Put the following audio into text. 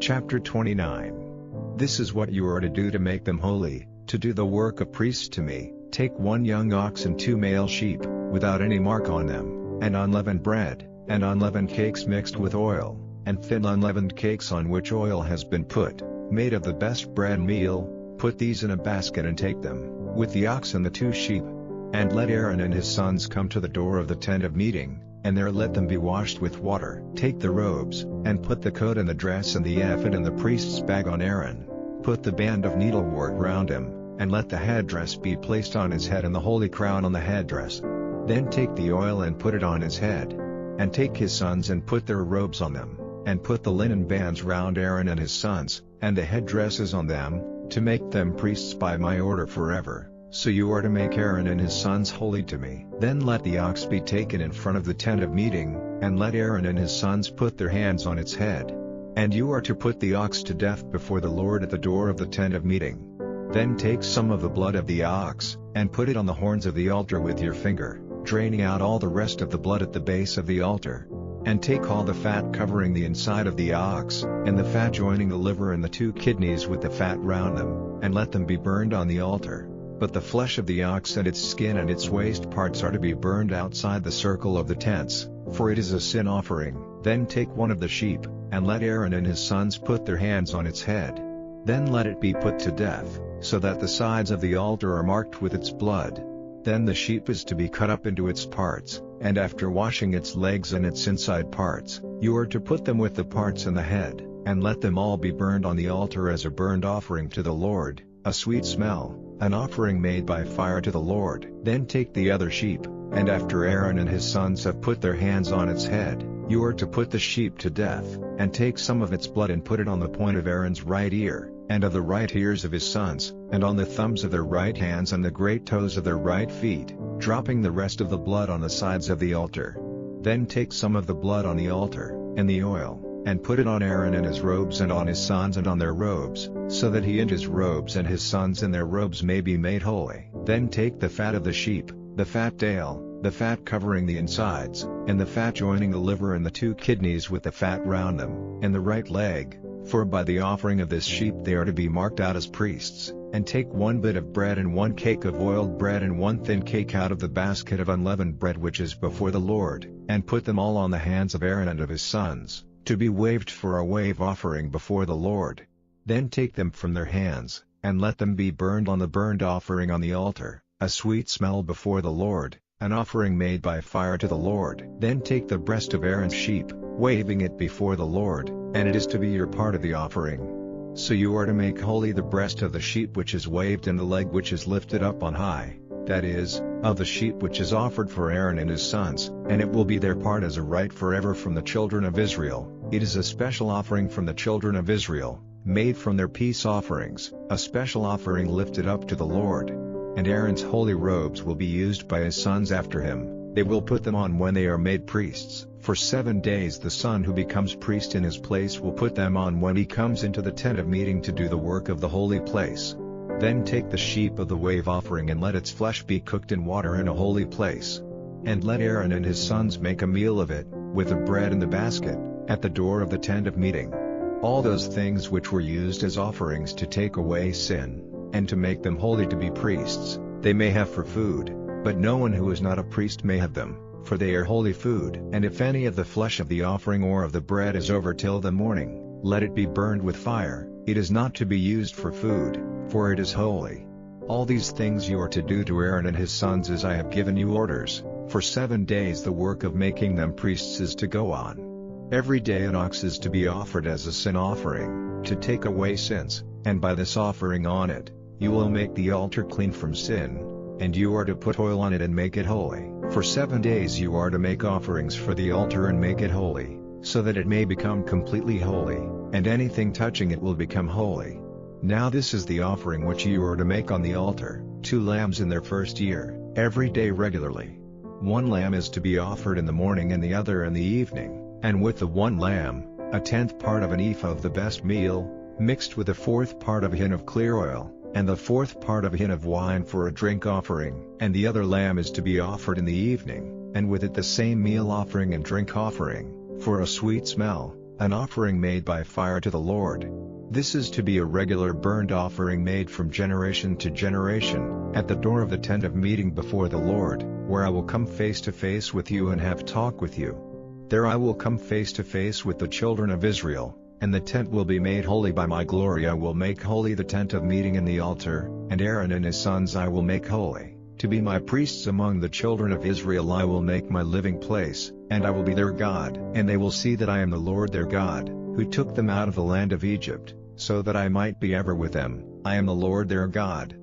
Chapter 29. This is what you are to do to make them holy, to do the work of priests to me. Take 1 young ox and 2 male sheep, without any mark on them, and unleavened bread, and unleavened cakes mixed with oil, and thin unleavened cakes on which oil has been put, made of the best bread meal. Put these in a basket and take them, with the ox and the 2 sheep. And let Aaron and his sons come to the door of the tent of meeting, and there let them be washed with water. Take the robes, and put the coat and the dress and the ephod and the priest's bag on Aaron. Put the band of needlework round him, and let the headdress be placed on his head and the holy crown on the headdress. Then take the oil and put it on his head. And take his sons and put their robes on them, and put the linen bands round Aaron and his sons, and the headdresses on them, to make them priests by my order forever. So you are to make Aaron and his sons holy to me. Then let the ox be taken in front of the tent of meeting, and let Aaron and his sons put their hands on its head. And you are to put the ox to death before the Lord at the door of the tent of meeting. Then take some of the blood of the ox, and put it on the horns of the altar with your finger, draining out all the rest of the blood at the base of the altar. And take all the fat covering the inside of the ox, and the fat joining the liver and the 2 kidneys with the fat round them, and let them be burned on the altar. But the flesh of the ox and its skin and its waist parts are to be burned outside the circle of the tents, for it is a sin offering. Then take 1 of the sheep, and let Aaron and his sons put their hands on its head. Then let it be put to death, so that the sides of the altar are marked with its blood. Then the sheep is to be cut up into its parts, and after washing its legs and its inside parts, you are to put them with the parts and the head, and let them all be burned on the altar as a burnt offering to the Lord, a sweet smell, an offering made by fire to the Lord. Then take the other sheep, and after Aaron and his sons have put their hands on its head, you are to put the sheep to death, and take some of its blood and put it on the point of Aaron's right ear, and of the right ears of his sons, and on the thumbs of their right hands and the great toes of their right feet, dropping the rest of the blood on the sides of the altar. Then take some of the blood on the altar, and the oil, and put it on Aaron and his robes and on his sons and on their robes, so that he and his robes and his sons and their robes may be made holy. Then take the fat of the sheep, the fat tail, the fat covering the insides, and the fat joining the liver and the 2 kidneys with the fat round them, and the right leg, for by the offering of this sheep they are to be marked out as priests. And take 1 bit of bread and 1 cake of oiled bread and 1 thin cake out of the basket of unleavened bread which is before the Lord, and put them all on the hands of Aaron and of his sons, to be waved for a wave offering before the Lord. Then take them from their hands, and let them be burned on the burnt offering on the altar, a sweet smell before the Lord, an offering made by fire to the Lord. Then take the breast of Aaron's sheep, waving it before the Lord, and it is to be your part of the offering. So you are to make holy the breast of the sheep which is waved and the leg which is lifted up on high, that is, of the sheep which is offered for Aaron and his sons, and it will be their part as a right forever from the children of Israel. It is a special offering from the children of Israel, made from their peace offerings, a special offering lifted up to the Lord. And Aaron's holy robes will be used by his sons after him. They will put them on when they are made priests. For 7 days the son who becomes priest in his place will put them on when he comes into the tent of meeting to do the work of the holy place. Then take the sheep of the wave offering and let its flesh be cooked in water in a holy place. And let Aaron and his sons make a meal of it, with the bread in the basket, at the door of the tent of meeting. All those things which were used as offerings to take away sin, and to make them holy to be priests, they may have for food, but no one who is not a priest may have them, for they are holy food. And if any of the flesh of the offering or of the bread is over till the morning, let it be burned with fire. It is not to be used for food, for it is holy. All these things you are to do to Aaron and his sons as I have given you orders. For 7 days the work of making them priests is to go on. Every day an ox is to be offered as a sin offering, to take away sins, and by this offering on it, you will make the altar clean from sin, and you are to put oil on it and make it holy. For 7 days you are to make offerings for the altar and make it holy, so that it may become completely holy, and anything touching it will become holy. Now this is the offering which you are to make on the altar: 2 lambs in their first year, every day regularly. 1 lamb is to be offered in the morning and the other in the evening, and with the 1 lamb, a 10th part of an ephah of the best meal, mixed with a 4th part of a hin of clear oil, and the 4th part of a hin of wine for a drink offering. And the other lamb is to be offered in the evening, and with it the same meal offering and drink offering, for a sweet smell, an offering made by fire to the Lord. This is to be a regular burnt offering made from generation to generation, at the door of the tent of meeting before the Lord, where I will come face to face with you and have talk with you. There I will come face to face with the children of Israel, and the tent will be made holy by my glory. I will make holy the tent of meeting and the altar, and Aaron and his sons I will make holy. To be my priests among the children of Israel I will make my living place, and I will be their God. And they will see that I am the Lord their God, who took them out of the land of Egypt, so that I might be ever with them. I am the Lord their God.